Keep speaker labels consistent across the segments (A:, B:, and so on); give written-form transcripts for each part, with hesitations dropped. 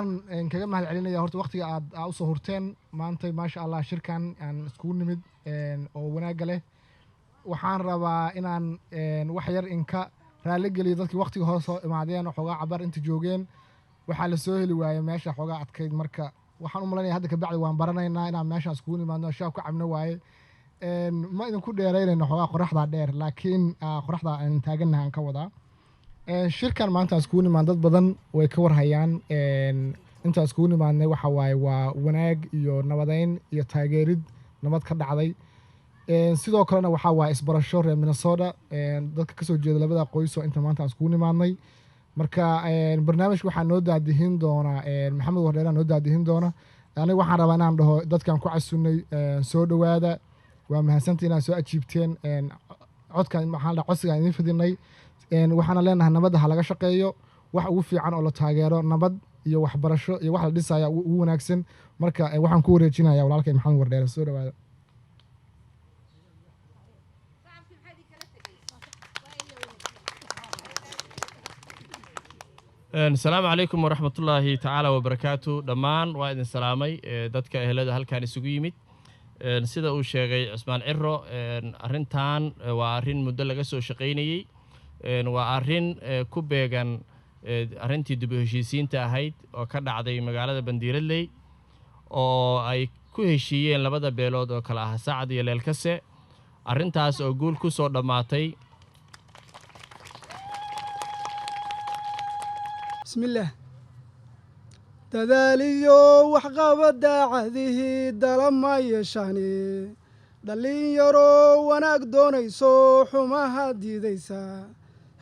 A: aan kaga mahad celinaya horta waqtiga aad u soo hurteen maanta maasha Allah shirkan aan isku nimid oo wanaaga leh waxaan rabaa inaan wax yar inka raali geliyo dadkii waqtiga hoos soo imaadeen xogaa cabar inta joogeen waxa la soo heli waayay meesha xogaa adkayd marka waxaan u maleynayaa hadda ka bacdi waan baranaynaa inaan meeshaas ku nimaadno shaab ka cabno waaye ma idinku dheeraynayno xogaa qoraxda dheer laakiin qoraxda aan taaganahay aan ka wadaa shirkan maanta isku nimaan dad badan way ka warhayaan inta isku nimaadnay waxa waaye waa wanaag iyo nabadeyn iyo taageerid nabad ka dhacday sidoo kalena waxa waaye isbarasho reer Minnesota dadka ka soo jeeda labada qoys oo inta maanta isku nimaadnay marka barnaamijka waxaa noo daadihin doona Maxamed Wardheera noo daadihin doona aniga waxaan rabaa inaan dhaho dadkan ku casuunay soo dhawaada waa mahadsantiin inaad soo ajiibteen codkan maxaa la codsiga idin fidinay waxaana leenahay nabadda ha laga shaqeeyo wax ugu fiican oo la taageero nabad iyo waxbarasho iyo wax la dhisaya ugu wanaagsan marka waxaan ku wareejinayaa walaalkay Maxamed Wardheera soo dhawaada
B: السلام عليكم ورحمة الله تعالى وبركاته دمان وإذن سلامي دتك أهلده هل كان يسويمت سيدا أو شيء عثمان عرو أرنتان وأرين مدلجة سو شقيني وأرين كوبيجان أرنتي دبهشيسين تهيد وكذا عدي مقالة بنديرلي أو أي كوهشيين لبدا بيلود وكلا سعد يلال كسة أرنتاس أقول كسر دماتي
C: بسم الله تذاليو وحقابد عهده دلما يشاني دلين يرو وناك دونيسو حماها ديديسا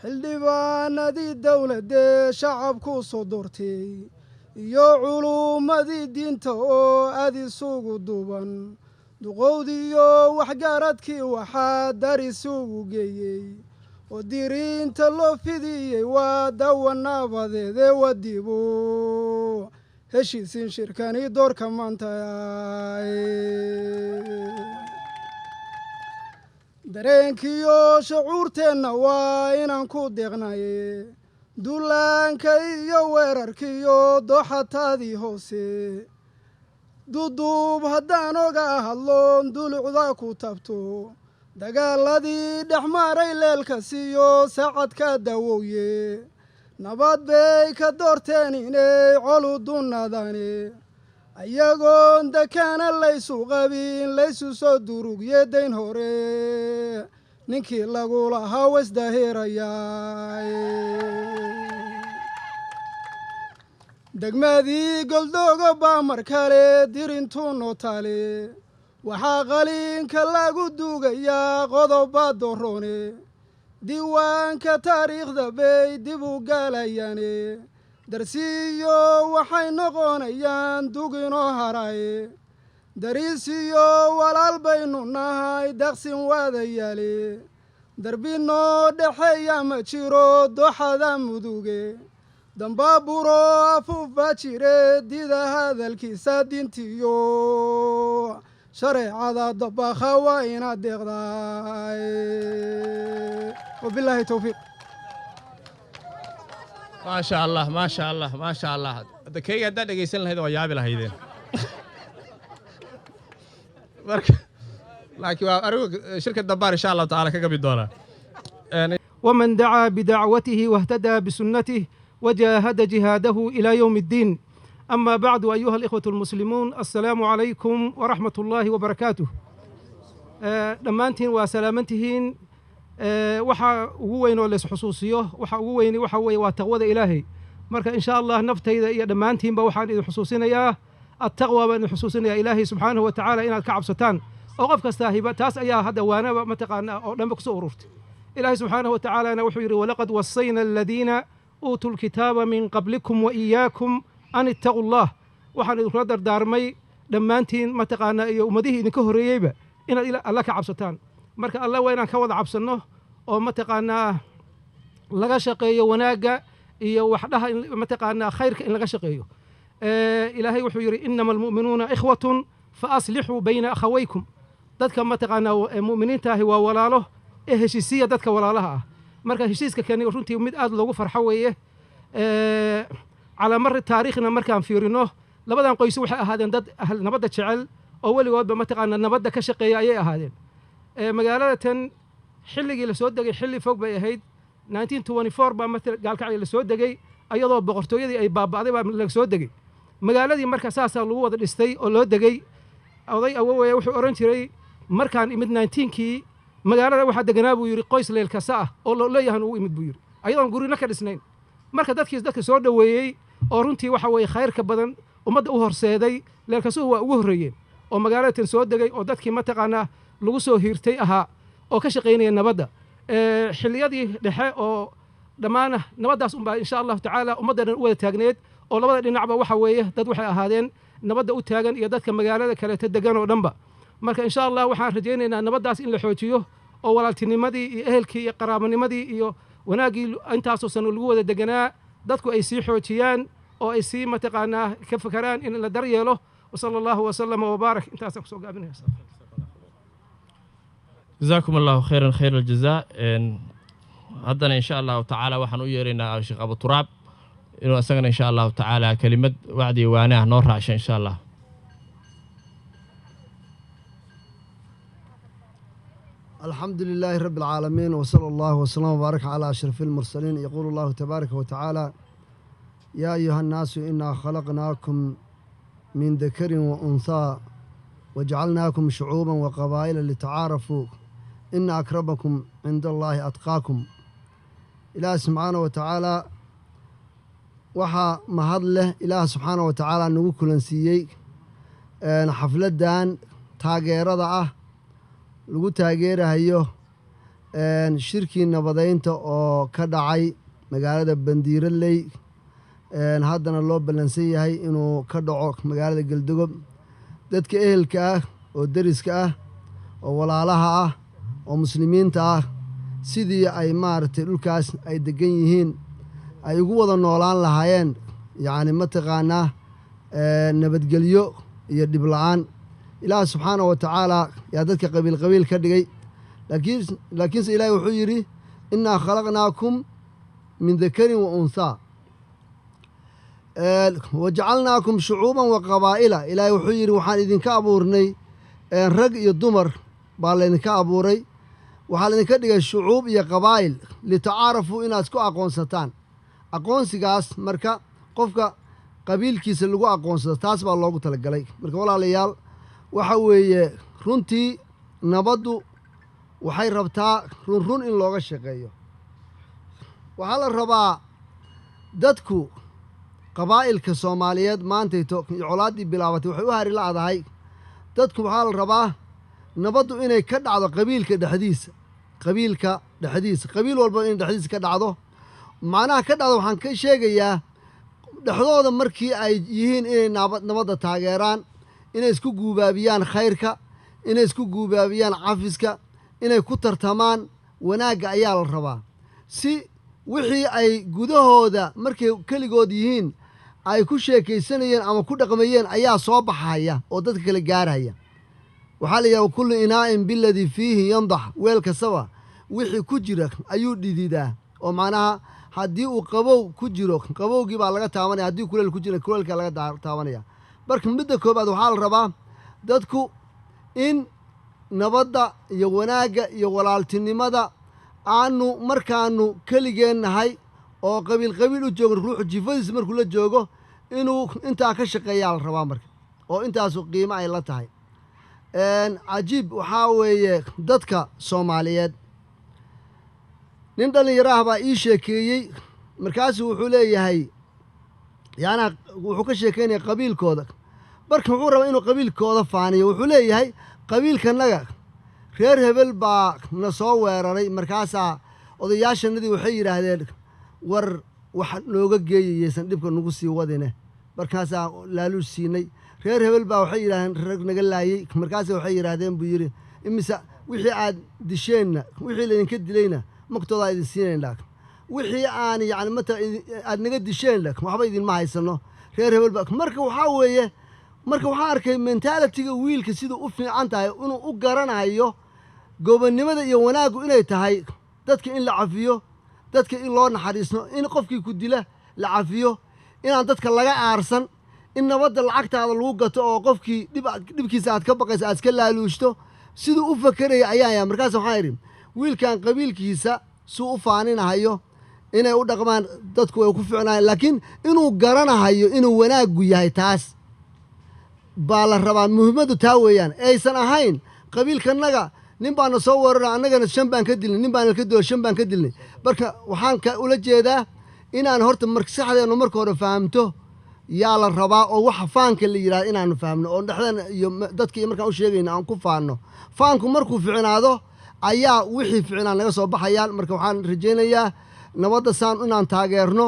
C: حلدبان دي الدولة دي شعبكو صدورتي يو علوم دي دينتو ادي سوق دوبان دقوديو وحقارتكي وحاد داري سوق جيي وديرين تلو فيدي وداونا بدي وديبو هشيسين شركاني دور كمان تاي درينكيو شعورتنا وإنان كو ديغناي دولانكيو ويراركيو دوحاتادي هوسي دودوب هدانوغا هالون دولعدا كو تابتو dagaaladii dhexmaray leelka siiyo saacadka dawooye nabad bay ka doorteen inay colu dunnadani ayagoon dakana laysu qabin laysu soo durugye dayn hore ninkii lagu lahaa wasdaahirayaa degmadii goldoogo baa mar kale dirintuu nootaale waxaa qaliinka lagu duugayaa qodoba doroone diiwaanka taariikhda bay dib u gaalayaane darsiiyo waxay noqonayaan duginoo haraye dariisiyo walaal baynu nahay daqsin waadayaale darbinoo dhexeeya ma jiro dooxada muduge dambaaburo afuufa jire dida hadalkiisa dintiyo شريعة ضباخة وإن الدغداي وبالله التوفيق
B: ما شاء الله ما شاء الله ما شاء الله دكية ده دقيسين هذا ويابي لهيدين لكن أروق شركة دبار إن شاء الله تعالى كقبل الدورة
D: ومن دعا بدعوته واهتدى بسنته وجاهد جهاده إلى يوم الدين أما بعد أيها الإخوة المسلمون السلام عليكم ورحمة الله وبركاته دمانتين وسلامتين وحا وين ولا حصوصيه وحا وين وحا وتقوى إلهي مركا إن شاء الله نفتي إذا دمانتين بوحا إذا حصوصنا يا التقوى بأن حصوصنا يا إلهي سبحانه وتعالى إن الكعب ستان أوقف كستاهبة تاس أيها هذا وانا متقانا لم يكسورفت إلهي سبحانه وتعالى نوحيري ولقد وصينا الذين أوتوا الكتاب من قبلكم وإياكم أن اتقوا الله وحن يقدر دارمي دمانتين متقانا يومديه إن كهريبة إن الله كعبستان مركا الله وين كوض عبسنه أو متقانا لغا شقيه وناقة وحدها متقانا خير إن لغا شقيه إلهي وحيري إنما المؤمنون إخوة فأصلحوا بين أخويكم ذاتك متقانا مؤمنين تاهي وولاله هشيسية ذاتك ولالها مركا هشيسك كان يرونتي ومد آد لغو فرحوية calaa mari taariikhna markaan fiirino labadan qoys waxay ahaadeen dad nabadda jecel oo weligoodba mataqaana nabadda ka shaqeeya ayay ahaadeen magaalada tan xilligii la soo degay xilli fog bay ahayd 1924 baa gaalkacyo la soo degay ayadoo boqortooyadii ay baaba'day baa la soo degay magaaladii marka saasaa lagu wada dhistay oo loo degay oday awowaya wuxuu oran jiray markaan imid 19kii magaalada waxaa deganaa buu yidhi qoys leel kasa ah oo loo leeyahan uu imid buu yidhi ayadoon gurina ka dhisnayn marka dadka soo dhoweeyey oo runtii waxa weeye khayrka badan ummadda u horseeday leelkasuhu waa ugu horreeyeen oo magaalatan soo degay oo dadkii mataqaanaa lagu soo hiirtay ahaa oo ka shaqaynaya nabadda xilliyadii dhexe oo dhammaana nabaddaas unbaa insha allahu tacaala ummadda dhan u wada taagneed oo labada dhinacba waxa weeye dad waxay ahaadeen nabadda u taagan iyo dadka magaalada kaleeta degan oo dhanba marka insha allah waxaan rajaynaynaa nabaddaas in la xoojiyo oo walaaltinimadii iyo ehelkii iyo qaraabanimadii iyo wanaaggii intaasoo sano lagu wada deganaa dadku ay sii xoojiyaan oo ay sii mataqaanaa ka fakaraan in la daryeelo وصلى الله وسلم وبارك انت اسكو قابلنا
B: جزاكم الله خيرا خير الجزاء هذا ان شاء الله تعالى waxaan u yeerinaa Sheekh Abu Turaab inuu asagana in sha Allah ta'ala kalimad wacdi waana noo raashay in sha Allah
E: الحمد لله رب العالمين وصلى الله وسلم وبارك على أشرف المرسلين يقول الله تبارك وتعالى يا أيها الناس إنا خلقناكم من ذكر وأنثى وجعلناكم شعوبا وقبائل لتعارفوا إن أكرمكم عند الله أتقاكم إله سبحانه وتعالى وحا مهد له إله سبحانه وتعالى نقول كلنسيي حفلة دان تاغير ضعه lagu taageerayo shirkii nabadeynta oo ka dhacay magaalada Bandiiraley haddana loo balansan yahay inuu ka dhaco magaalada Galdogob dadka ehelka ah oo dariska ah oo walaalaha ah oo muslimiinta ah sidii ay maartay dhulkaas ay degan yihiin ay ugu wada noolaan lahaayeen yaani mataqaana nabadgelyo iyo dib la'aan إله سبحانه وتعالى يا ذلك قبيل كدقي لكن إلهي وحيري إنا خلقناكم من ذكر وأنثى وجعلناكم شعوبا وقبائل إلهي وحيري وحال إذن كابورني رق يدمر بالإذن كابوري وحال إذن كدقي الشعوب يا قبائل لتعارفوا إن أسكو أقونستان أقونسيقاس مركا قفك قبيل كيس اللقو أقونستان تاسبا الله قلت لك عليك مركا ولا ليال waxa weeye runtii nabaddu waxay rabtaa run in looga shaqeeyo waxa la rabaa dadku qabaa'ilka Soomaaliyeed maantayto colaadii bilaabatay waxay u hari laadahay dadku waxa la rabaa nabaddu inay ka dhacdo qabiilka dhexdiisa qabiil walba in dhexdiisa ka dhacdo macnaha ka dhacdo waxaan ka sheegayaa dhexdooda markii ay yihiin inay nabadda taageeraan inay isku guubaabiyaan khayrka inay isku guubaabiyaan cafiska inay ku tartamaan wanaagga ayaa la rabaa si wixii ay gudahooda markay kaligood yihiin ay ku sheekaysanayeen ama ku dhaqmayeen ayaa soo baxaya oo dadka kala gaaraya waxaa la yidhaha kullu inaa'in biladii fiihi yandax weel kastaba wixii ku jira ayuu dhididaa oo macnaha haddii uu qabow ku jiro qabowgii baa laga taabanaya haddii kuleel ku jira kuleelka laga taabanaya marka midda koobaad waxaa la rabaa dadku in nabadda iyo wanaagga iyo walaaltinimada aanu markaanu keligeen nahay oo qabiil u joogo ruux jifadiis markuu la joogo inuu intaa ka shaqeeyaa la rabaa marka oo intaasu qiimo ay la tahay cajiib waxaa weeye dadka Soomaaliyeed nin dhalinyaro ah baa ii sheekeeyey markaasuu wuxuu leeyahay yaana wuxuu ka sheekeynaya qabiilkooda marka wuxuu rabaa inuu qabiilkooda faaniyo wuxuu leeyahay qabiilkanaga reer hebel baa na soo weeraray markaasaa odayaashanadii waxay yidhaahdeen war wax nooga geeyaysan dhibka nagu sii wadine markaasaa laaluush siinay reer hebel baa waxay yidhahdeen rag naga laayey markaasaa waxay yidhaahdeen buu yidhi imise wixii aad disheenna wixii laydinka dilayna magtoodaa idin siinaynaa wixii aan yacni mata aad naga disheen waxba idinma haysano reer hebel baa marka waxaa weeye marka waxaan arkay mentalitiga wiilka siduu u fiican tahay inuu u garanayo gobonnimada iyo wanaaggu inay tahay dadka in la cafiyo dadka in loo naxariisno in qofkii ku dila la cafiyo inaan dadka laga aarsan in nabadda lacagtaada lagu gato oo qofkii dhibkiisa aad ka baqayso aad iska laaluushto siduu u fakeraya ayaan yahay markaas waxaan idhi wiilkan qabiilkiisa suu u faaninahayo inay u dhaqmaan dadku way ku ficnaayeen laakiin inuu garanahayo inuu wanaaggu yahay taas baa la rabaa muhiimaddu taa weeyaan aysan ahayn qabiilkanaga nin baana soo weerara annagana 5 baan ka dilnay nin baana ka dilo 5 baan ka dilnay marka waxaan ka ula jeedaa inaan horta saxdeenu marka hore fahamto yaa la rabaa oo waxa faanka la yiraahdo inaanu fahamno oo dhaxdana iyo dadkii markaan u sheegayna aan ku faanno faanku markuu ficnaado ayaa wixii ficnaan naga soo baxayaan marka waxaan rajaynayaa nabadda saan inaan taageerno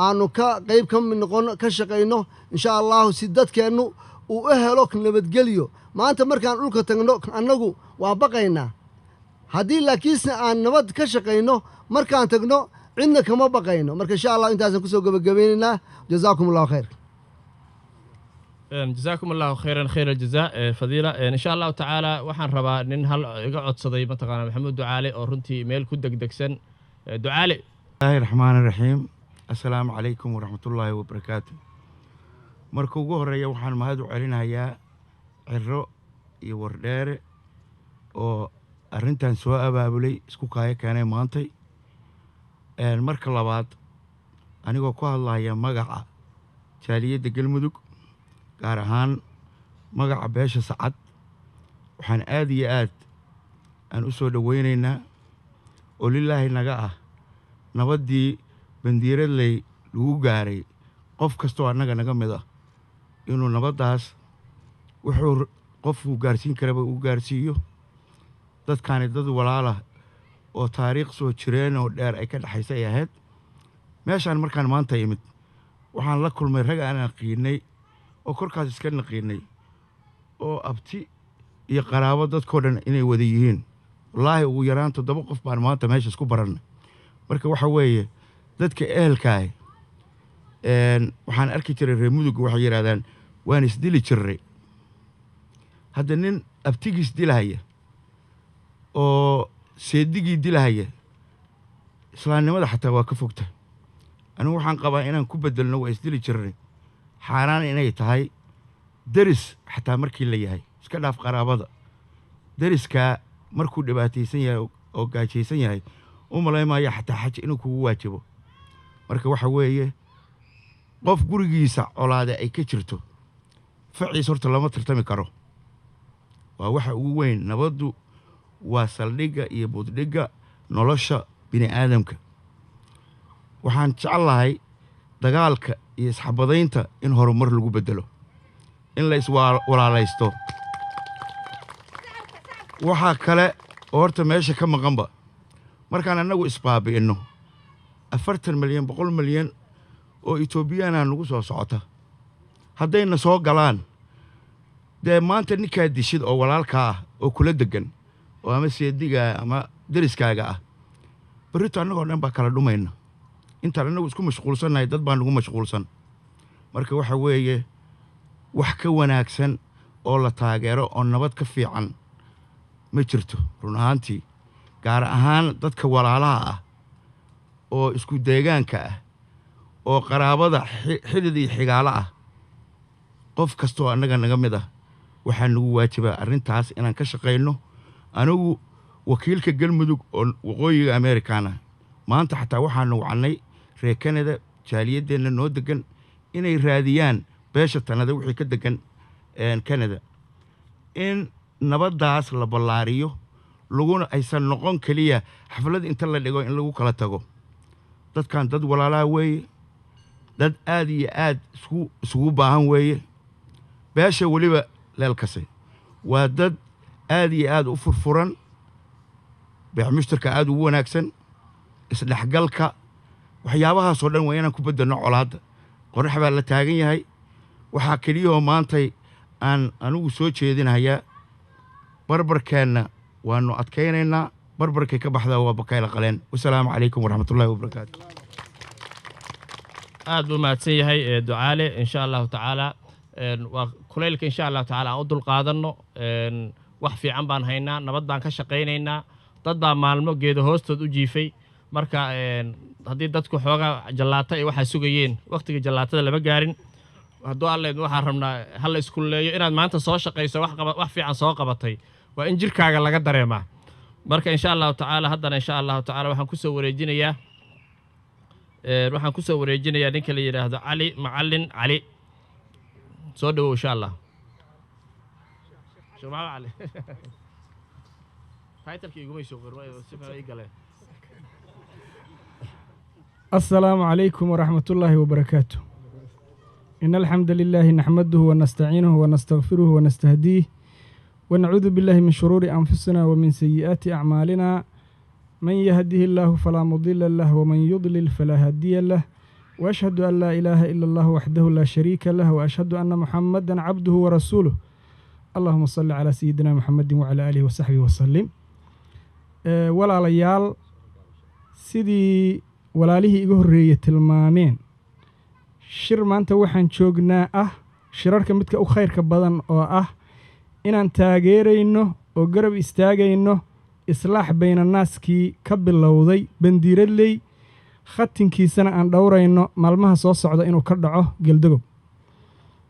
E: aanu ka qayb ka mid noqono ka shaqayno insha Allah si dadkeennu uu u helo nabadgelyo maanta markaan dhulka tagno annagu waa baqaynaa haddii laakiinse aan nabad ka shaqayno markaan tagno cidna kama baqayno marka insha Allah intaasaan kusoo gabagabaynaynaa jazaakum allahu khayr
B: جزاكم الله خيرا خير الجزاء فضيلة إن شاء الله تعالى وحن ربا نن هل قعد صدي متقنا محمود دعالي أو رنتي ميل كدك دكسن دعالي
F: بسم الله الرحمن الرحيم السلام عليكم ورحمة الله وبركاته مركو هرية وحن مهدو علينا يا عرو يوردير أو أرنتان سواء بابلي سكوكايا كان مانتي المركل لبعض أنا وقوها الله يا مقع تالية دقل مدوك gaar ahaan magaca beesha sacad waxaan aad iyo aad aan u soo dhawaynaynaa oo lilaahi naga ah nabaddii bandiiradley lagu gaaray qof kastoo annaga naga mid ah inuu nabaddaas wuxuu qofku gaarsiin karaba uu gaarsiiyo dadkaani dad walaalah oo taariikh soo jireen oo dheer ay ka dhaxaysa ay ahayd meeshaan markaan maanta imid waxaan la kulmay rag aan aqiinay oo korkaas iska naqiinay oo abti iyo qaraabo dadkoo dhan inay wada yihiin wallaahi ugu yaraan 7 qof baan maanta meesha isku barannay marka waxa weeye dadka ehelkaah waxaan arki jiray reer mudug waxay yidhaahdaan waan isdili jirray hadda nin abtigiis dilahaya oo seedigii dilahaya islaamnimada xataa waa ka fogta anigu waxaan qabaa inaan ku bedelno waa isdili jirray xaaraan inay tahay deris xataa markii la yahay iska dhaaf qaraabada deriskaa markuu dhibaataysan yahay oo gaajaysan yahay u malaymaya xataa xaj inuu kugu waajibo marka waxa weeye qof gurigiisa colaade ay ka jirto faciis horta lama tartami karo waa waxa ugu weyn nabaddu waa saldhigga iyo buddhigga nolosha bini aadamka waxaan jeclahay dagaalka iyo isxabadaynta in horumar lagu bedelo in la iswalaalaysto waxaa kale oo horta meesha ka maqanba markaan annagu isbaabi'inno 40 milyan 100 milyan oo Etoobiyana nagu soo socota haddayna soo galaan dee maanta ninkaa dishid oo walaalkaa ah oo kula degan oo ama seediga ama deriskaaga ah berrito annagoo dhan baa kala dhumayna intaan annagu isku mashquulsannahay dad baan nagu mashquulsan marka waxa weeye wax ka wanaagsan oo la taageero oo nabad ka fiican ma jirto run ahaantii gaar ahaan dadka walaalaha ah oo isku deegaanka ah oo qaraabada xidid iyo xigaalo ah qof kastoo annaga naga mid ah waxaa nagu waajibaa arrintaas inaan ka shaqayno anigu wakiilka galmudug oo waqooyiga Ameerikaana maanta xataa waxaanu wacnay reer Canada jaaliyadeenna noo degan inay raadiyaan beesha tanada wixii ka degan Canada in nabaddaas la ballaariyo laguna aysan noqon kaliya xaflad inta la dhigo in lagu kala tago dadkan dad walaalaha weeye dad aad iyo aad isugu baahan weeye beesha weliba leelkase waa dad aad iyo aad u furfuran beex mushtarka aad ugu wanaagsan isdhexgalka waxyaabahaasoo dhan waa inaan ku bedelno colaadda qorax baa la taagan yahay waxaa keliyahoo maantay aan anigu soo jeedinayaa barbarkeenna waanu adkaynaynaa barbarkay ka baxdaa waa bakayla qaleen wasalaamu calaykum waraxmatullaahi wabarakaatu
B: aad buu mahadsan yahay ducaale insha allahu tacaala waa kulaylka insha allahu tacaala aan u dulqaadanno wax fiican baan haynaa nabad baan ka shaqaynaynaa dad baa maalmo geeda hoostood u jiifay marka haddii dadku xoogaa jallaata ay waxaa sugayeen waqtiga jallaatada lama gaarin hadduu alleed waxaan rabnaa hal iskuleeyo inaad maanta soo shaqayso wax fiican soo qabatay waa in jirkaaga laga dareemaa marka insha allahu tacaala haddana insha allahu tacaala waxaan kusoo wareejinayaa ninka la yidhaahdo cali macallin cali soo dhawow insha allah علي
C: السلام عليكم ورحمة الله وبركاته إن الحمد لله نحمده ونستعينه ونستغفره ونستهديه ونعوذ بالله من شرور أنفسنا ومن سيئات أعمالنا من يهده الله فلا مضل له ومن يضلل فلا هادي له وأشهد أن لا إله إلا الله وحده لا شريك له وأشهد أن محمدا عبده ورسوله اللهم صل على سيدنا محمد وعلى آله وصحبه وسلم ولا ليال سيدي ولا له إجهرية المامين شر ما أنت وحن شوقنا شرارك متك أو خير كبدن أو إن أنت جيرينه أو قرب استاجينه إصلاح بين الناس كي قبل لوضي بندير لي خطين كي سنة عن دورة إنه ملمها صوص عدا إنه كردعه جلدقب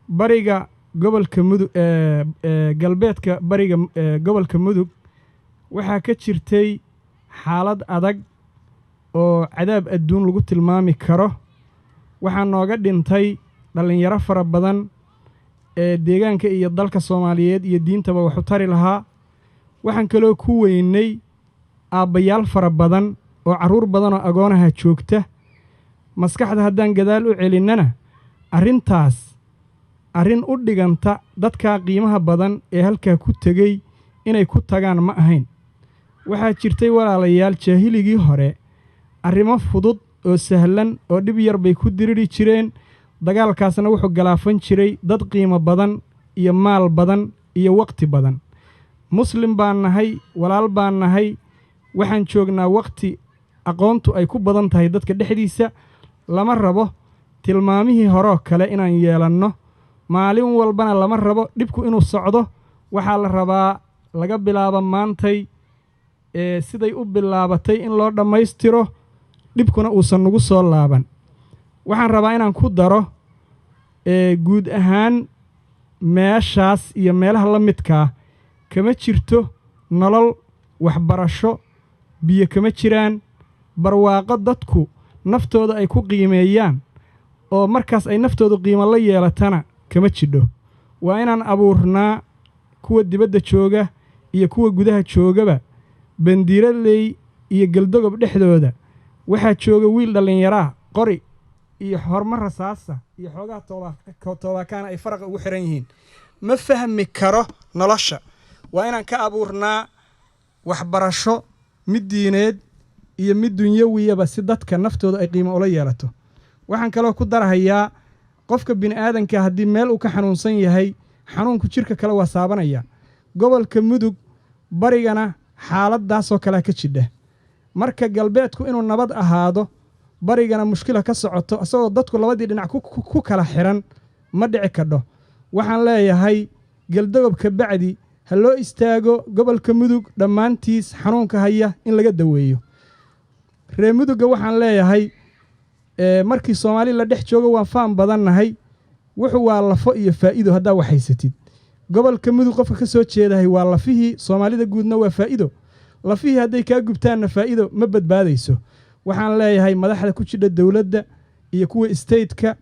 C: بريجا gobolka mudug galbeedka bariga gobolka mudug waxaa ka jirtay xaalad adag oo cadaab adduun lagu tilmaami karo waxaa nooga dhintay dhalinyaro fara badan ee deegaanka iyo dalka Soomaaliyeed iyo diintaba wax u tari lahaa waxaan kaloo ku weynay aabbayaal fara badan oo caruur badan oo agoonaha joogta maskaxda haddaan gadaal u celinana arrintaas arrin u dhiganta dadka qiimaha badan ee halkaa ku tegey inay ku tagaan ma ahayn waxaa jirtay walaalayaal jaahiligii hore arrimo fudud oo sahlan oo dhib yar bay ku diriri jireen dagaalkaasna wuxuu galaafan jiray dad qiimo badan iyo maal badan iyo waqti badan muslim baan nahay walaal baan nahay waxaan joognaa waqti aqoontu ay ku badan tahay dadka dhexdiisa lama rabo tilmaamihii horoo kale inaan yeelanno maalin walbana lama rabo dhibku inuu socdo waxaa la rabaa laga bilaabo maantay siday u bilaabatay in loo dhammaystiro dhibkuna uusan nagu soo laaban waxaan rabaa inaan ku daro guud ahaan meeshaas iyo meelaha la midkaa kama jirto nolol waxbarasho biyo kama jiraan barwaaqo dadku naftooda ay ku qiimeeyaan oo markaas ay naftoodu qiimo la yeelatana kama jidho waa inaan abuurnaa kuwa dibadda jooga iyo kuwa gudaha joogaba bandiiradley iyo galdogob dhexdooda waxaa jooga wiil dhallinyaraa qori iyo hormar rasaasa iyo xoogaa toobaakaana ay faraqa ugu xiran yihiin ma fahmi karo nolosha waa inaan ka abuurnaa waxbarasho mid diineed iyo mid dunyawiyaba si dadka naftooda ay qiimo ula yeelato waxaan kaloo ku darahayaa qofka bini'aadanka haddii meel uu ka xanuunsan yahay xanuunku jirka kale waa saabanaya gobolka mudug barigana xaaladdaasoo kalea ka jidha marka galbeedku inuu nabad ahaado barigana mushkila ka socoto isagoo dadku labadii dhinac ku kala xiran ma dhici kadho waxaan leeyahay galdogob bacdi ha loo istaago gobolka mudug dhammaantiis xanuunka haya in laga daweeyo reer mudugga waxaan leeyahay markii Soomaali la dhex joogo waan faan badannahay wuxuu waa lafo iyo faa'iido haddaa waxaysatid gobolka mudug qofka ka soo jeedahay waa lafihii Soomaalida guudna waa faa'iido lafihii hadday kaa gubtaanna faa'iido ma badbaadayso waxaan leeyahay madaxda ku jidha dawladda iyo kuwa stateka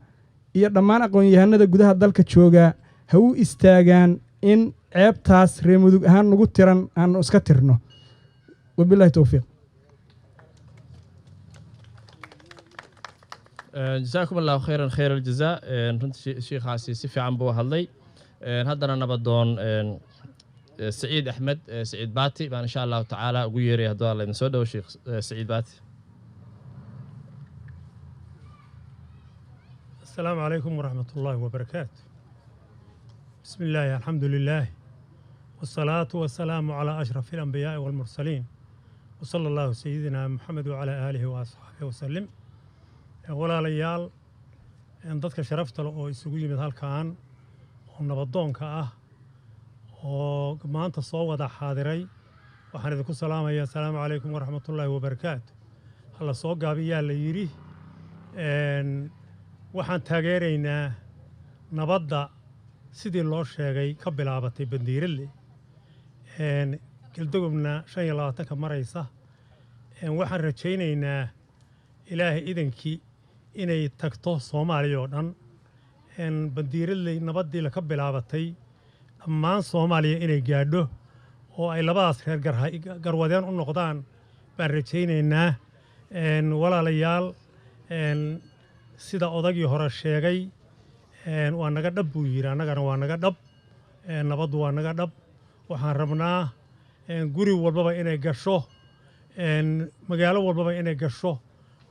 C: iyo dhammaan aqoon-yahanada gudaha dalka jooga ha u istaagaan in ceebtaas reer mudug ahaan nagu tiran aan iska tirno wabillahi tawfiiq
B: جزاكم الله خيرا خير الجزاء رنت شيخ عاسي سفي عن بو هدلي هدنا نبدون سعيد أحمد سعيد باتي بان إن شاء الله تعالى ويري هدول الله نسوده وشيخ سعيد باتي
G: السلام عليكم ورحمة الله وبركاته بسم الله الحمد لله والصلاة والسلام على أشرف الأنبياء والمرسلين وصلى الله سيدنا محمد وعلى آله وصحبه وسلم walaalayaal dadka sharafta leh oo isugu yimid halkaan oo nabadoonka ah oo maanta soo wada xaadiray waxaan idinku salaamayaa assalaamu calaykum waraxmatullaahi wabarakaatu hala soo gaabiyaa la yidhi waxaan taageeraynaa nabadda sidii loo sheegay ka bilaabatay bandiirale galdoobna 25 maraysa waxaan rajaynaynaa ilaahay idankii inay tagto Soomaaliya oo dhan bandiirale nabaddii la ka bilaabatay dhammaan Soomaaliya inay gaadho oo ay labadaas reer garwadeen u noqdaan baan rajaynaynaa walaalayaal sida odagii hore sheegay waa naga dhab buu yiri annagana waa naga dhab nabaddu waa naga dhab waxaan rabnaa guri walbaba inay gasho magaalo walbaba inay gasho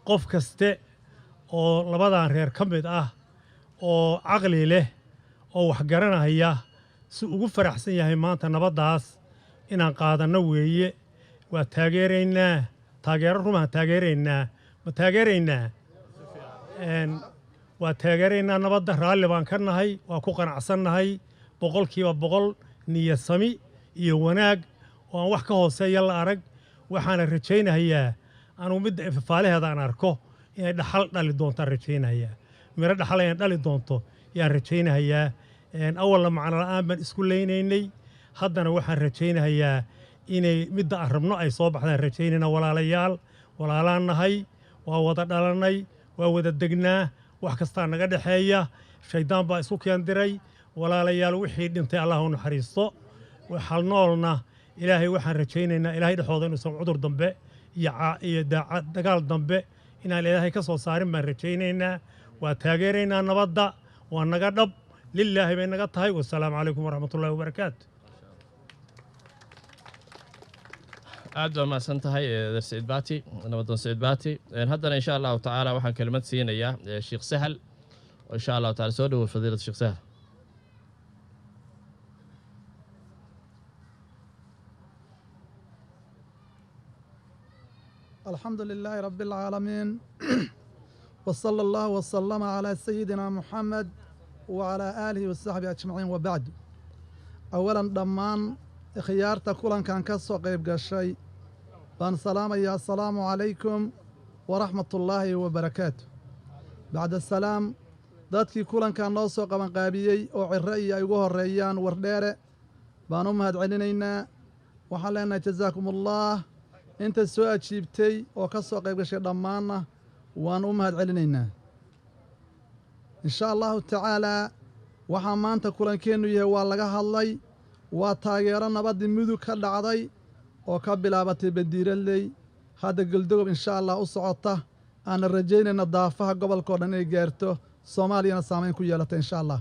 G: qof kaste oo labadan reer ka mid ah oo caqli leh oo wax garanaya si ugu faraxsan yahay maanta nabaddaas inaan qaadano weeye waa taageeraynaa taageero rumaan taageeraynaa ma taageeraynaa waa taageeraynaa nabadda raalli baan ka nahay waa ku qanacsannahay 100% niyad sami iyo wanaag oo aan wax ka hooseeya la arag waxaana rajaynayaa anu midda ifafaalaheeda aan arko inay dhaxal dhali doonto rajaynayaa miro dhaxal ay dhali doonto yaan rajaynayaa awalna macna la'aan baan isku leynaynay haddana waxaan rajaynayaa inay midda aan rabno ay soo baxdaan rajaynayna walaalayaal walaalaan nahay waa wada dhalanay waa wada degnaa wax kastaa naga dhaxeeya shaydaan baa isku keendiray walaalayaal wixii dhintay Allah u naxariisto waxal noolna ilaahay waxaan rajaynaynaa ilaahay dhexooda inuusan cudur dambe iyo dagaal dambe inaan ilaahay ka soo saarin baan rajaynaynaa waa taageeraynaa nabadda waa naga dhab lilaahi bay naga tahay wassalaamu calaykum waraxmatullaahi wabarakaatu
B: aad baa mahadsan tahay Saciid Baati nabadoon Saciid Baati haddana insha Allah tacaala waxaan kelmad siinayaa Sheekh Sahal oo insha Allah tacaala soo dhawo fadiilada Sheekh Sahal
H: الحمد لله رب العالمين وصلى الله وسلم على سيدنا محمد وعلى آله وصحبه أجمعين وبعد أولا ضمان خيارتا كلان كان كسو قيب قشي بان سلام يا السلام عليكم ورحمة الله وبركاته بعد السلام دادكي كلان كان نوسو قبان قابيي وعرائي أيقوه الرئيان وردير بانو مهد علينا وحالينا جزاكم الله inta soo ajiibtay oo ka soo qayb gashay dhammaanna waan u mahad celinaynaa insha allahu tacaalaa waxaa maanta kulankeennu yahay waa laga hadlay waa taageero nabaddii mudug ka dhacday oo ka bilaabatay bandiiraley hadda galdogob insha allah u socota aana rajaynayna daafaha gobolkao dhan inay gaarto soomaaliyana saamayn ku yeelata insha allah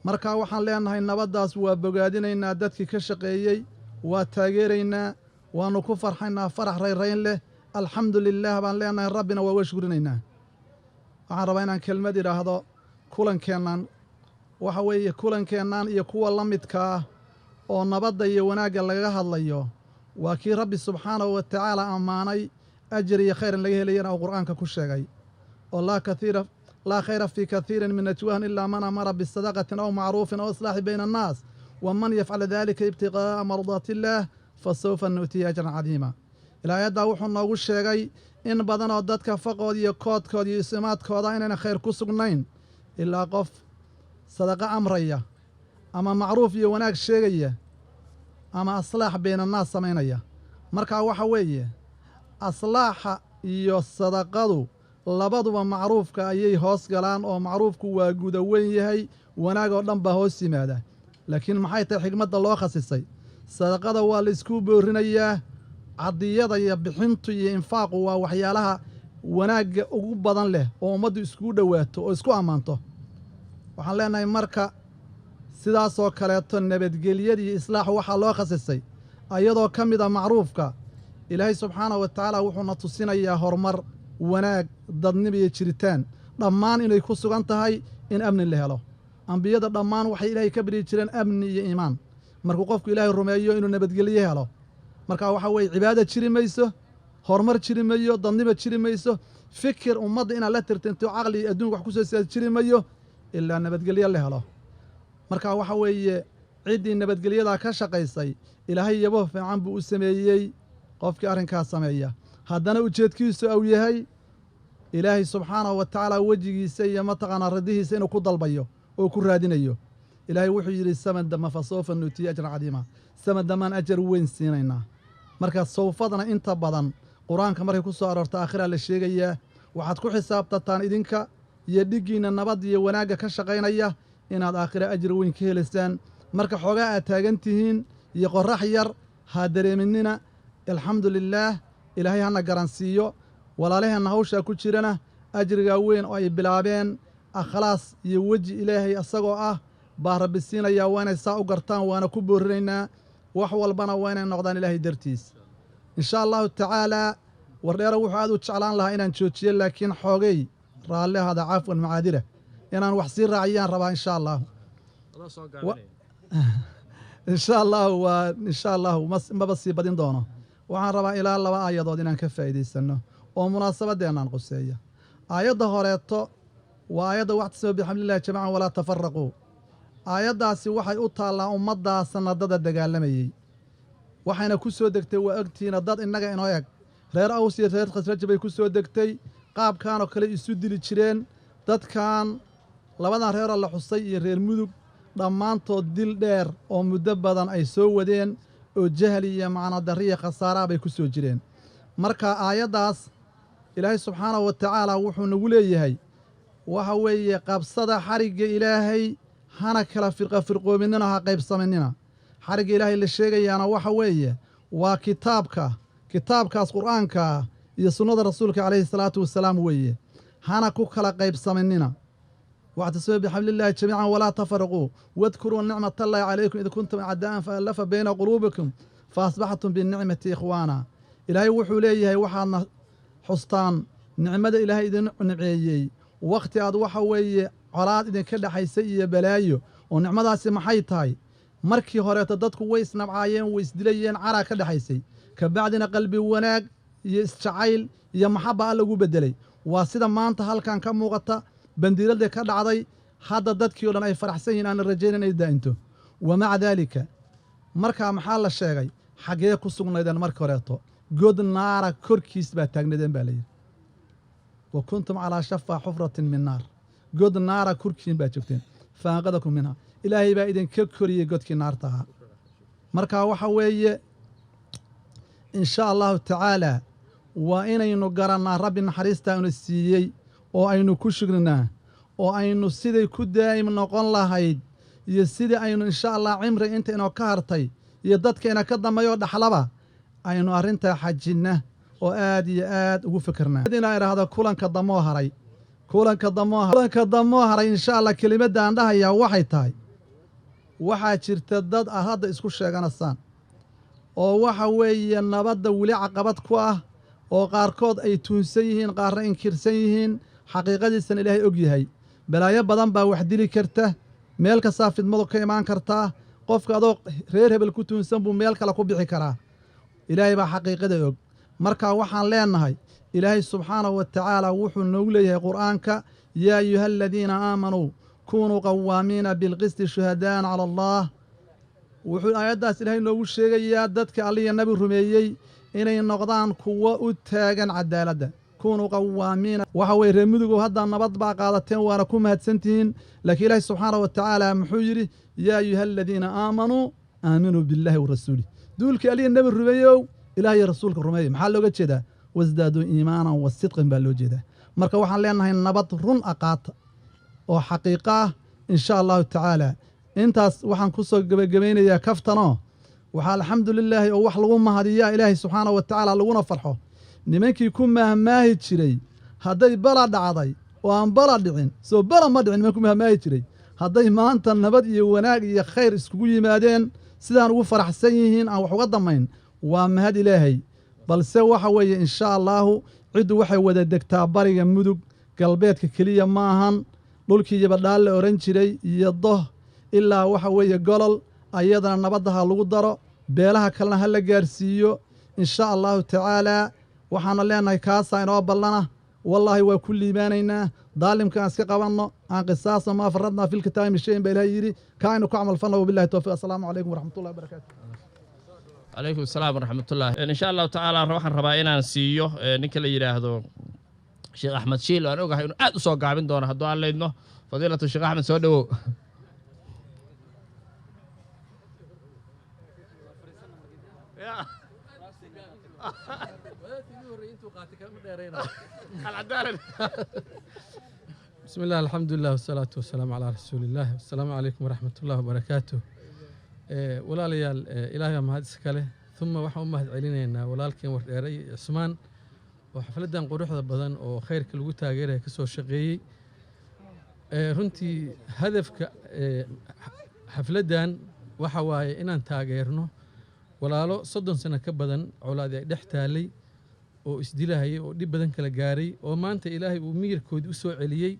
H: markaa waxaan leenahay nabaddaas waa bogaadinaynaa dadkii ka shaqeeyey waa taageeraynaa waanu ku farxaynaa farax rayrayn leh alxamdu lilaah baan leenahay rabbina waa uga shukrinaynaa waxaan rabaa inaan kelmad idhaahdo kulankeennan waxa weeye kulankeennan iyo kuwa la midka ah oo nabadda iyo wanaagga lagaga hadlayo waa kii rabbi subxaanahu wa tacaala ammaanay ajir iyo khayran laga helayana oo qur'aanka ku sheegay oo laa khayra fii kathiirin min najwaahum ilaa man amara bisadaqatin aw macruufin aw islaaxi bayna annaas waman yafcala daalika ibtiqaa'a mardaatillaah fasawfa nu'tiya ajran cadiima ilaayaddaa wuxuu noogu sheegay in badan oo dadka faqood iyo koodkood iyo isimaadkooda inayna khayr ku sugnayn ilaa qof sadaqo amraya ama macruuf iyo wanaag sheegaya ama aslaax baynannaas samaynaya markaa waxa weeye aslaaxa iyo sadaqadu labaduba macruufka ayay hoos galaan oo macruufku waa guda weyn yahay wanaag oo dhan baa hoos yimaada laakiin maxay tahay xigmadda loo khasisay sadaqada waa la isku boorinayaa cadiyada iyo bixintu iyo infaaqu waa waxyaalaha wanaagga ugu badan leh oo ummaddu iskugu dhowaato oo isku ammaanto waxaan leenahay marka sidaasoo kaleeto nabadgelyadii islaaxu waxaa loo khasisay ayadoo ka mid a macruufka ilaahay subxaanahu wa tacaala wuxuuna tusinayaa horumar wanaag dadnimo iyo jiritaan dhammaan inay ku sugan tahay in amni la helo ambiyada dhammaan waxay ilaahay ka baryi jireen amni iyo iimaan markuu qofku ilaahay rumeeyo inuu nabadgelyo helo markaa waxaa weeye cibaada jiri mayso horumar jiri mayo dadnimo jiri mayso fikir ummadda inaad la tirtinto caqli iyo adduunka wax ku soo siyaad jiri mayo ilaa nabadgelyo la helo markaa waxa weeye ciddii nabadgelyadaa ka shaqaysay ilaahay yabo fiican buu u sameeyey qofkii arrinkaas sameeya haddana ujeedkiisu au yahay ilaahay subxaanahu wa tacaala wejigiisa iyo mataqaanaa radihiisa inuu ku dalbayo oo ku raadinayo ilaahay wuxuu yidhi samadama fa sawfa nuutiya ajran cadiima samadamaan ajar weyn siinaynaa marka sawfadana inta badan qur-aanka markay ku soo aroorta aakhiraa la sheegayaa waxaad ku xisaabtataan idinka iyo dhiggiinna nabad iyo wanaagga ka shaqaynaya inaad aakhira ajir weyn ka helaysaan marka xoogaa aad taagan tihiin iyo qorrax yar ha dareeminina alxamdu lilaah ilaahay hana garansiiyo walaalaheenna hawshaa ku jirana ajrigaa weyn oo ay bilaabeen akhlaas iyo weji ilaahay asagoo ah baa rabbi siinayaa waa inay saa u gartaan waana ku boorinaynaa wax walbana waa inay noqdaan ilaahay dartiis insha allahu tacaalaa wardheera wuxuu aad u jeclaan lahaa inaan joojiyo laakiin xoogay raalli ahada cafwan macaadira inaan wax sii raaciyaan rabaa insha allahu insha allahu waa insha allahu maba sii badin doono waxaan rabaa ilaa 2 aayadood inaan ka faa'iidaysanno oo munaasabadeenaan quseeya aayadda horeeto waa aayadda wactasima bixamlillahi jamiican walaa tafaraquu aayaddaasi waxay u taallaa ummaddaa sanadada dagaalamayey waxayna ku soo degtay waa ogtiina dad innaga inoo eg reer aws iyo reer khasraj bay ku soo degtay qaabkaanoo kale isu dili jireen dadkan labadan reeroo la xusay iyo reer mudug dhammaantood dil dheer oo muddo badan ay soo wadeen oo jahli iyo macnodarriya khasaaraa bay ku soo jireen marka aayaddaas ilaahay subxaanahu wa tacaala wuxuu nagu leeyahay waxa weeye qabsada xarigga ilaahay hana kala firqoominina ha qaybsaminina xarigga ilaahay la sheegayaana waxa weeye waa kitaabkaas qur'aankaa iyo sunnada rasuulka calayhi salaatu wasalaam weeye hana ku kala qaybsaminina wactasima bixablillahi jamiican walaa tafaraquu wadkuruu nicmatallaahi calaykum id kuntum acdaa'an faallafa bayna quluubikum fa asbaxtum binicmati ikhwaana ilaahay wuxuu leeyahay waxaadna xustaan nicmada ilaahay idin niceeyey wakhti aad waxa weeye colaad idinka dhexaysay iyo balaayo oo nicmadaasi maxay tahay markii horeeto dadku way isnabcaayeen way isdilayeen caraa ka dhexaysay ka bacdina qalbi wanaag iyo isjacayl iyo maxabba alla ugu beddelay waa sida maanta halkan ka muuqata bandiiradii ka dhacday hadda dadkii o dhan ay faraxsan yihiin aanna rajayn inay daa'into wa maca daalika markaa maxaa la sheegay xaggee ku sugnaydeen marka horeeto god naara korkiis baa taagnaydeen baa layidhi wa kuntum calaa shafaa xufratin min naar god naara korkiin baa joogteen faanqadakum minha ilaahay baa idinka koriyey godkii naarta ahaa markaa waxa weeye insha allahu tacaalaa waa inaynu garannaa rabbi naxariistaa inu siiyey oo aynu ku shugrinaa oo aynu siday ku daa'im noqon lahayd iyo sidii aynu insha allah cimri inta inoo ka hartay iyo dadkayna ka dambeeyoo dhaxlaba aynu arrintaa xajinna oo aad iyo aad ugu fikirnaa inaa idhaahdo kulanka damoo haray insha allah kelimadda aan dhahayaa waxay tahay waxaa jirta dad aad hadda isku sheeganaysaan oo waxa weeye nabadda weli caqabad ku ah oo qaarkood ay tuunsan yihiin qaarna inkirsan yihiin xaqiiqadiisana ilaahay og yahay balaayo badan baa wax dili karta meel kastaa fidmadu ka imaan kartaa qofka adoo reer hebel ku tuunsan buu meel kale ku bixi karaa ilaahay baa xaqiiqada og marka waxaan leennahay ilaahay subxaanahu wa tacaala wuxuu noogu leeyahay qur'aanka yaa ayuha aladiina aamanuu kunuu qawaamiina bilqisti shuhadaana cala allah wuxuu aayaddaas ilaahay noogu sheegayaa dadka alliya nabi rumeeyey inay noqdaan kuwo u taagan cadaaladda kunuu qawaamiina waxa weye reer mudugow haddaa nabad baa qaadateen waana ku mahadsantihiin laakiin ilaahay subxaanahu wa tacaala muxuu yidhi yaa ayuha aladiina aamanuu aaminuu billaahi wa rasuulih duulkii alliya nabi rumeeyow ilaah iyo rasuulka rumeeye maxaa looga jeedaa wasdaaduu iimaanan wa sidqin baa loo jeedaa marka waxaan leennahay nabad run aqaata oo xaqiiqo ah insha allahu tacaala intaas waxaan ku soo gebagabaynayaa kaftanoo waxaa alxamdu lilaahi oo wax lagu mahadiyaa ilaahay subxaanahu wa tacaala laguna farxo nimankii ku mahmaahi jiray hadday bala dhacday oo aan bala dhicin soo bala ma dhicin niman ku mahmaahi jiray hadday maanta nabad iyo wanaag iyo khayr iskugu yimaadeen sidaan ugu faraxsan yihiin aan wax uga damayn waa mahad ilaahay balse waxa weeye insha allaahu ciddu waxay wada degtaa bariga mudug galbeedka keliya ma ahan dhulkii yabadhaal la odhan jiray iyo doh ilaa waxa weeye golol ayadana nabadda ha lagu daro beelaha kalena ha la gaarsiiyo insha allahu tacaalaa waxaana leennahay kaasaa inoo ballana wallaahi waa ku liibaanaynaa daalimka aan iska qabanno aan qisaasna maa faradnaa filkitaabi min shayin baa ilahay yidhi kaa aynu ku camal falna wabillahi towfiiq assalaamu calaykum waraxmatullahi wabarakaatu
B: عليكم السلام ورحمة الله إن شاء الله تعالى روح الربائنا نسيو نكلا يراهدو شيخ أحمد شيل وأنا أقول إنه أدو صوق عبين دون هدو الله إنه فضيلة الشيخ أحمد سودو
I: بسم الله الحمد لله والصلاة والسلام على رسول الله. السلام عليكم ورحمة الله وبركاته. ولا ليال إلهي ما هذا سكله ثم وحوم مهد علينا ولا لكن ورئي عثمان وحفلتنا قروح بدن وخير كل وتا غيره كسو شقي رنتي هدف حفلتنا وحواي إن تاجرنا ولا له صدق سنة كبدن أولاد دحتالي وإسدلها ودي بدن كلا جاري وما أنت إلهي ومير كود وسوء عليي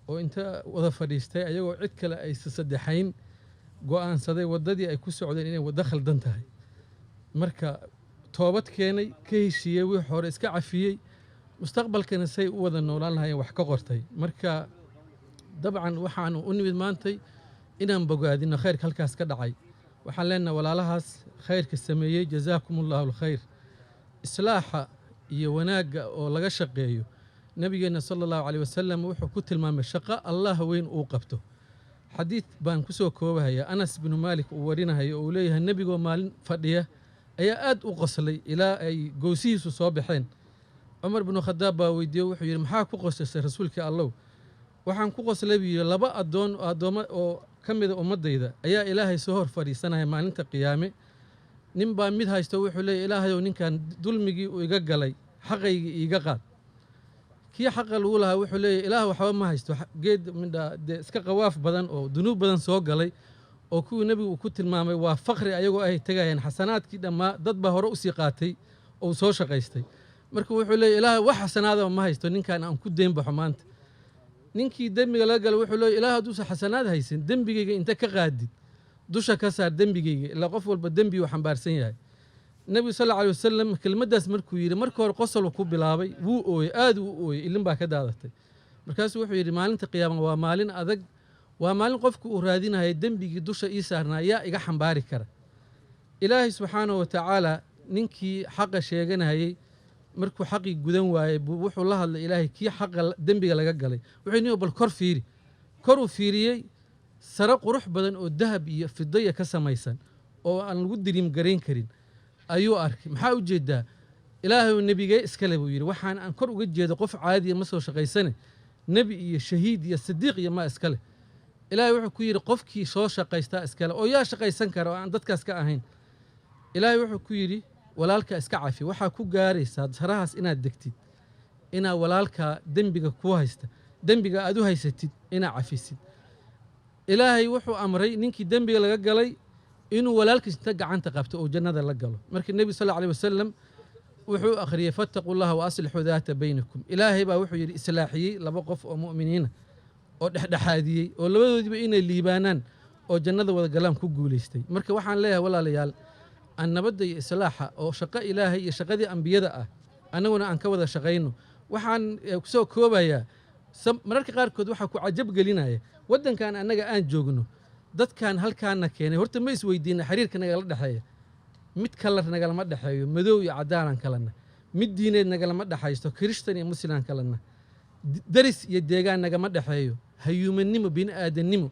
I: وأنت وظفريستي أيوة عد كلا أي تصدحين go-aan saday wadadii ay ku socdeen inay wada khaldan tahay marka toobad keenay ka heshiiyey wixii hore iska cafiyey mustaqbalkana say u wada noolaan lahaayeen wax ka qortay marka dabcan waxaanu u nimid maantay inaan bogaadino khayrka halkaas ka dhacay waxaan leenahay walaalahaas khayrka sameeyey jazaakumullahu alkhayr islaaxa iyo wanaagga oo laga shaqeeyo nabigeena sallallahu alayhi wasallam wuxuu ku tilmaamay shaqo allah weyn uu qabto حديث بان كسو كوبهيا أنس بن مالك ورينها وليها النبي ومال فديه أي أد وقصلي إلى أي جوسيس صابحين عمر بن الخطاب ويديو وحير محاك وقص رسولك الله وحن قصلي بي لبا أدون أو كم إذا أمضي إذا أي إلهي سهر فريسنا ما أنت قيامه نبى مدها يستوي حلي إلهي ونين كان دلمي ويجعلي حقي يجعل كي حق الأولى وحلي إله وحوام ما هيستو جد من ده سك قواف بدن أو ذنوب بدن سوق علي أو كو نبي وكتل مامي وفخر أيوة أي تجاهن حسنات كده ما ضد به رؤسي قاتي أو سوشة قيستي مركو وحلي إله وحسن هذا ما هيستو نين كان أم كدين بحمانت نينكي دم يلاقى وحلي إله دوس حسنات هيسن دم بيجي أنت كغادي دوشة كسر دم بيجي لا قفول بالدم بي وحنبارسين يعني النبي صلى الله عليه وسلم كلمة داس مركو يري مركو قصل وكوب بلابي ووي آد ووي إلين باك دادتي مركاس وحو يري مالين تقياما ومالين أدق ومالين قفكو أرادين هاي الدم بيجي دوشة إيسارنا يا إيقا حنباري كرا إلهي سبحانه وتعالى ننكي حق شيغان هاي مركو حقي قدن واي وحو الله إلهي كي حق الدم بيجي لقاقالي وحو نيو بالكور فيري كورو فيري سرق روح بدن أو الدهب في الضية كساميسان أو أن الودريم قرين كرين أيو أرك محاو جدا إلهي والنبي جاي إسكاله ويري وحنا أنكر وجد قف عادي مسوا شقيسنة نبي يا شهيد يا صديق يا ما إسكاله إلهي وحكو يري قفكي شو شقيستا إسكاله أو يا شقيسن كرو عندك إسكا أهين إلهي وحكو يري ولالك إسكا عافي وحكو جاري ساد سراس إنا دكتي إنا ولالك دنبيجا كوهيستا دنبيجا أدو هيستي إنا عافيسي إلهي وحو أمري نينكي دنبيجا لقالي إنه ولالك استجع عن تقبته أو جنة لقاله مرك النبي صلى الله عليه وسلم وحو أخريه فاتقوا الله وأصلحوا ذات بينكم إلهي با وحو يري إصلاحي لبقف ومؤمنين أو دحدحادي أو لبدو بين الليبانان أو جنة وذا قلام كوجوليستي مرك وحن لها ولا ليال أن بدي إصلاحها أو شقاء إلهي شقاء دي أنبياء أنا وأنا أنك وذا شقينه وحن سو كوبايا مرك قاركود وحا كعجب قلينا ودن كان أنك أن جوجنو dadkan halkaana keenay horta ma isweydiina xiriirka nagala dhaxeeya mid kalar nagalama dhaxeeyo madow iyo cadaan kalena mid diineed nagalama dhaxaysto kristan iyo muslim kalena daris iyo deegaan nagama dhaxeeyo hayuumanimo bini aadanimo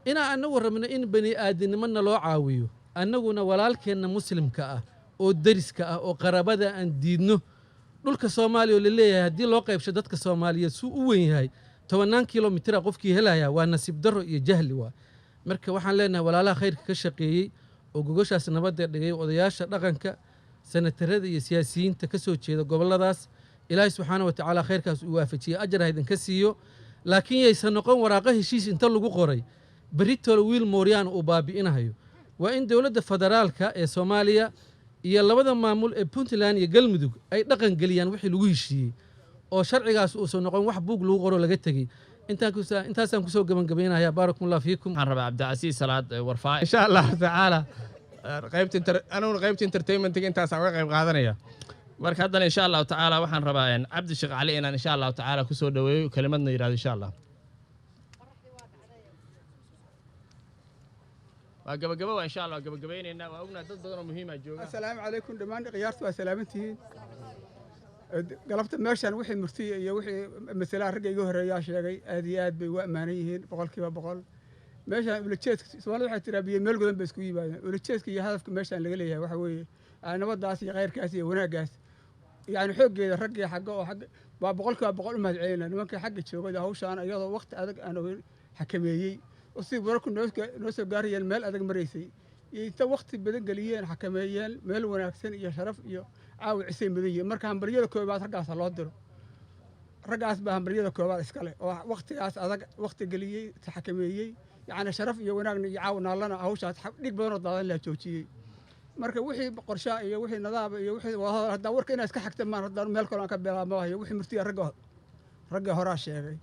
I: ina anagu rabno in bani aadanimana loo caawiyo anaguna walaalkeena muslimka ah oo dariska ah oo qarabada aan diidno dhulka Soomaaliya oo leeyahay hadii loo qaybsho dadka Soomaaliyeed suu u weyn yahay 10 kilomitir qofkii helaya waa nasiib daro iyo jahli waa marka waxaan leenahay walaalaha khayrka ka shaqeeyay oo gogoshaas nabadda dhigay odayaasha dhaqanka sanatarada iyo siyaasiyiinta ka soo jeeda goboladaas ilaahay subxaanahu wa ta'aala khayrkaas uu waafajiyay ajr haydan ka siiyo laakiin yaysan noqon waraaqa heshiis inta lagu qoray baritool wiil Mooriyaan uu baabi'inayo waa in dawladda federaalka ee Soomaaliya iyo labada maamul ee Puntland iyo Galmudug ay dhaqan galiyaan wixii lagu heshiiyay oo sharcigaas uu soo noqon wax buug lagu qoro laga tagay intaasaan kusoo gabagabaynayaa baarakumullahu fiikum
B: waxaan rabaa cabdicasiis salaad warfaa insha allah tacaala qaybta entertainmentiga intaasaan uga qayb qaadanaya marka haddana insha allahu tacaala waxaan rabaa cabdi sheekh cali inaan insha allahu tacaala kusoo dhaweeyo kelimadna yidhahdo insha allah وقبقبة إن شاء الله قبقبين وأقولنا ضد بدنا مهمة جوا.
J: السلام عليكم دمان قيارت وسلامتي. قلبت ماشان وحي مرتي يا وحي مثلا رجع يجوه يا شيء أديات بوأمانيهن بقول كيف بقول ماشان ولتشيت سؤال واحد ترى بيمل قدام بسكوي بعد ولتشيت كي هدف ماشان اللي قليه وحوي أنا وضع عصي غير كاسي وناقص يعني حق رجع حقه حق بقول كيف بقول ما عينا ممكن حق تشوفه ده هوش أنا يلا وقت أنا حكمية وصيب وركن نوس قاري المال أدق مريسي يت وقت بدن قليين حكمية مال وناكسن يا شرف يا عاو عسين بديه مركا همبريده كوباد رقاس لoo diro ragaas baa hambaryada koobaad iskale oo waqtigaas adag waqti galiyay taxakameeyay yaani sharaf iyo wanaagna iyo caawnaalana hawshaas dhig badan oo daadan la joojiyay marka wixii qorshe iyo wixii nidaam iyo wixii hada warka inay iska xigtaan ma hadda meel kale aan ka bilaabmayo wixii murtiga ragga hore sheegay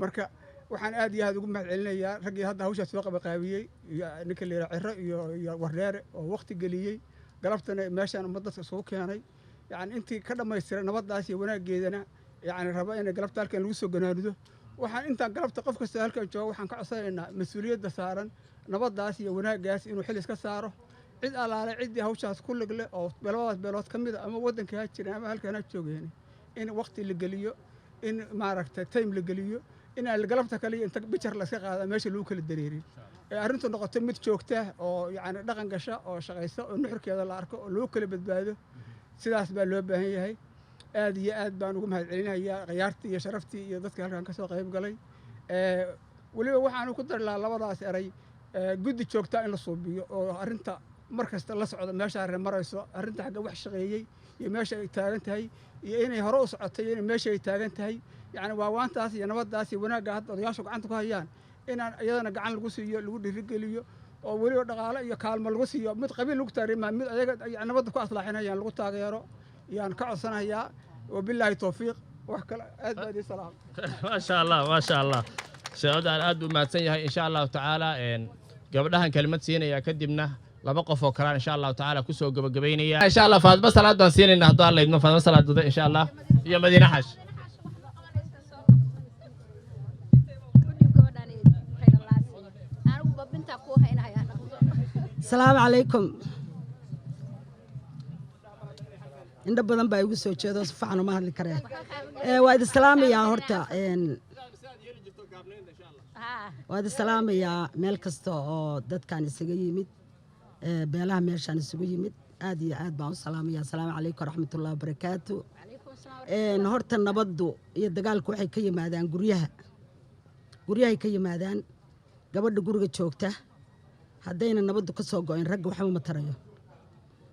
J: marka waxaan aad iyo aad ugu mahadcelinayaa raggii hadda hawshaas soo qaybqaabiyay ninka leeyahay Cirro iyo Wardeere oo waqti galiyay galabtana meeshaan ummadda soo keenay yani intii ka dhamaystiray nabadaas iyo wanaageedana yani raba in galabta halkan lagu soo ganaanido waxaan inta galabta qof kasta halkan joogo waxaan ka codsanaynaa mas'uuliyadda saaran nabadaas iyo wanaagaas inuu xil iska saaro cid alaale cid hawshaas ku lug leh oo beelood kamid ama wadanka ha jira ama halkan ha joogeen in waqti la galiyo in maaragtay time la galiyo in galabta kale inta bijar la iska qaado meesha lagu kala dareeriyo arrintu noqoto mid joogta oo yani dhaqan gasha oo shaqaysa oo nuxurkeeda la arko oo loo kala badbaado sidaas baa loo baahan yahay aad iyo aad baan ugu mahadcelinayaa qiyaartii iyo sharaftii iyo dadka halkan ka soo qayb galay waliba waxaan ku dar lahaa labadaas eray guddi joogta in la suubiyo oo arrinta markasta la socdo meesha ay marayso arrinta xagga wax shaqeeyay iyo meesha ay taagan tahay iyo inay hore u socotay iyo meesha ay taagan tahay yani waa waantaas iyo nabadaas iyo wanaagga hadda odayaashu gacanta ku hayaan inaan iyadana gacan lagu siiyo lagu dhiirigeliyo oo waliba dhaqaale iyo kaalmo lagu siiyo mid qabiil lagu taariima mid ayaga nabadda ku aslaaxinayaan lagu taageero yaan ka codsanayaa wabillahi tawfiiq wax kale aad baa idin salaam
B: ما شاء الله سعود aan aad u mahadsan yahay insha Allah taala gabadhahan kelmad siinaya kadibna laba qof oo kale insha Allah taala ku soo gabagabeynaya insha Allah Faadma salaad baan siinayna haddii Allah idmo Faadma salaad insha Allah iyo Madiina Xash
K: السلام عليكم إن بدن بايجو سوتشيدو سفحنا ما هالكريه وهذا السلام يا هرتا وهذا السلام يا ملكستو دت كان يسجيمد بيلها ميرشان يسجيمد هذه عاد باو السلام يا السلام عليكم ورحمة الله وبركاته هرتا نبضو يدقالك وحي كي مادان قريها كي مادان قبل قرقة شوكته haddayna nabaddu ka soo go'in rag waxba ma tarayo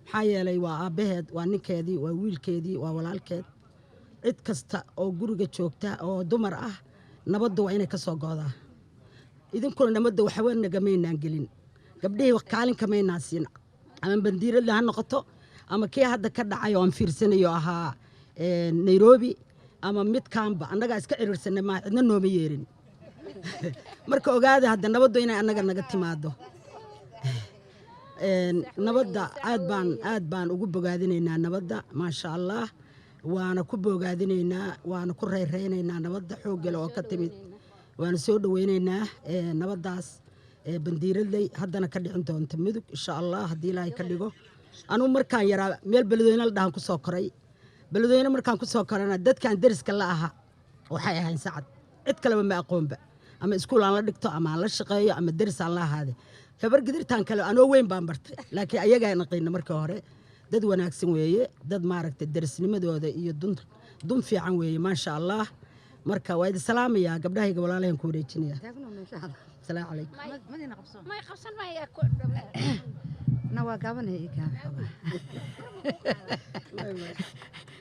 K: maxaa yeelay waa aabaheed waa ninkeedii waa wiilkeedii waa walaalkeed cid kasta oo guriga joogta oo dumar ah nabaddu waa inay ka soo go'daa idinkuna nabadda waxba nagamaynaan gelin gabdhihii kaalin kamaynaan siin ama bandiirada ha noqoto ama kii hadda ka dhacay oo aan fiirsanayo ahaa Nairobi ama mid kaamba annaga iska ciriirsanay ma cidna nooma yeerin marka ogaada hadda nabaddu inay annaga naga timaado nabadda aad baan ugu bogaadinaynaa nabadda maasha Allah waana ku bogaadinaynaa waana ku reereynaynaa nabadda xoogga oo ka timid waana soo dhaweynaynaa nabaddaas bandiiradley haddana ka dhicin doonta midug insha Allah haddii Ilaahay ka dhigo anu markaan yaraa meel beledweyne la dhahan ku soo koray beledweyne markaan ku soo korana dadkan dariska la aha waxay ahayn sacad cid kale ma aqoonba ama iskuul aan la dhigto ama aan la shaqeeyo ama daris aan la ahaade gabar gidirtaan kale anoo weyn baan bartay laakiin ayaga aan aqoon markii hore dad wanaagsan weeye dad maaragtay darisnimadooda iyo dun fiican weeye ma sha Allah marka waa idin salaamaya gabdhahayga walaalaheen ku wareejinaya salaam calaykum
L: ما يخبصن ما ياكل نوا قابني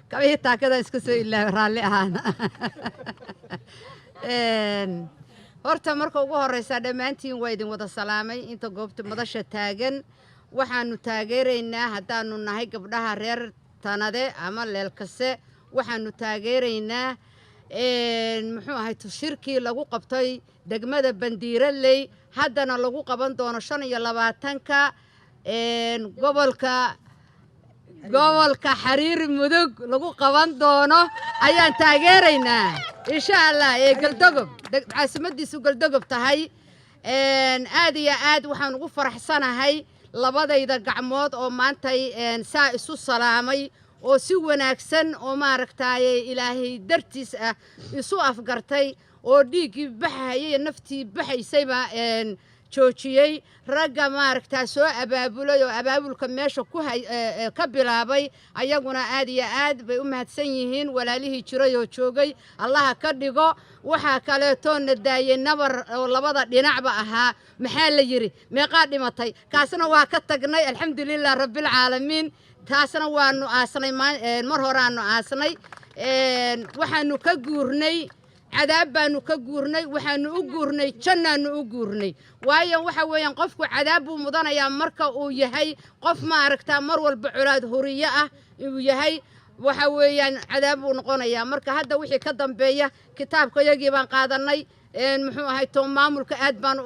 L: كابي تاكدا اسكسو إلا رالي أنا horta marka ugu horeysa dhamaantiin waa idin wada salaamay inta goobta madasha taagan waxaanu taageeraynaa haddaanu nahay gabdhaha reer Tanade ama Leelkase waxaanu taageeraynaa muxuu ahay shirkii lagu qabtay degmada Bandiiraley haddana lagu qaban doono 25ka gobolka Xariir Mudug lagu qaban doono ayaan taageeraynaa insha Allah galdogob caasimadiisu galdogob tahay aad iyo aad waxaan ugu faraxsanahay labadayda gacmood oo maantay saa isu salaamay oo si wanaagsan oo maaragtaaye ilaahay dartiis ah isu afgartay oo dhiiggii baxayay naftii baxaysayba joojiyey ragga maaragtaa soo abaabulay oo abaabulka meesha ka bilaabay ayaguna aad iyo aad bay u mahadsan yihiin walaalihii jiray oo joogay allaha ka dhigo waxaa kaleetoo na daayey nabar oo labada dhinacba ahaa maxaa la yidhi meeqaa dhimatay kaasna waa ka tagnay alxamdulilah rabbilcaalamiin taasna waanu aasnay mar horaanu aasnay waxaanu ka guurnay cadaab baanu ka guurnay waxaanu u guurnay jannaanu u guurnay waayo waxa weeyaan qofku cadaab buu mudanayaa marka uu yahay qof maaragtaa mar walba colaad huriye ah uu yahay waxa weeyaan cadaab buu noqonayaa marka hadda wixii ka dambeeya kitaabkayagii baan qaadanay muxuu ahay to maamulka aad baan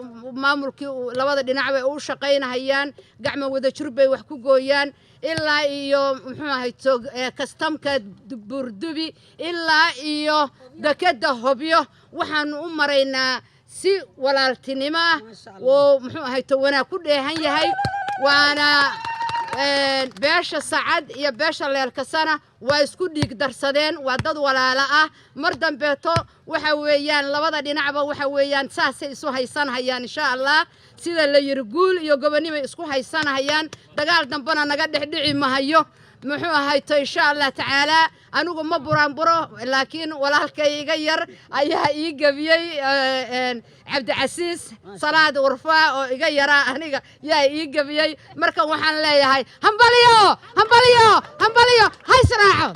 L: maamulkii labada dhinac bay u shaqaynahayaan gacmo wada jir bay wax ku gooyaan ilaa iyo muxuu ahay to kastamka burdubi ilaa iyo dekeda hobyo waxaanu u maraynaa si walaaltinimo ah oo muxuu ahay to wanaag ku dheehan yahay waana beesha sacad iyo beesha leelkasana waa isku dhiig darsadeen waa dad walaalo ah mar dambeeto waxa weeyaan labada dhinacba waxa weeyaan saasay isu haysanahayaan insha allah sida la yiri guul iyo gobonimo isku haysanahayaan dagaal dambana naga dhexdhici mahayo muxuu ahay to insha allah tacaala anigu ma buraanburo laakiin walaalkay iga yar ayaa ii gabiyey cabdicasiis salaad urfaa oo iga yaraa aniga yaa ii gabiyey marka waxaan leeyahay hambaliyo haysraaco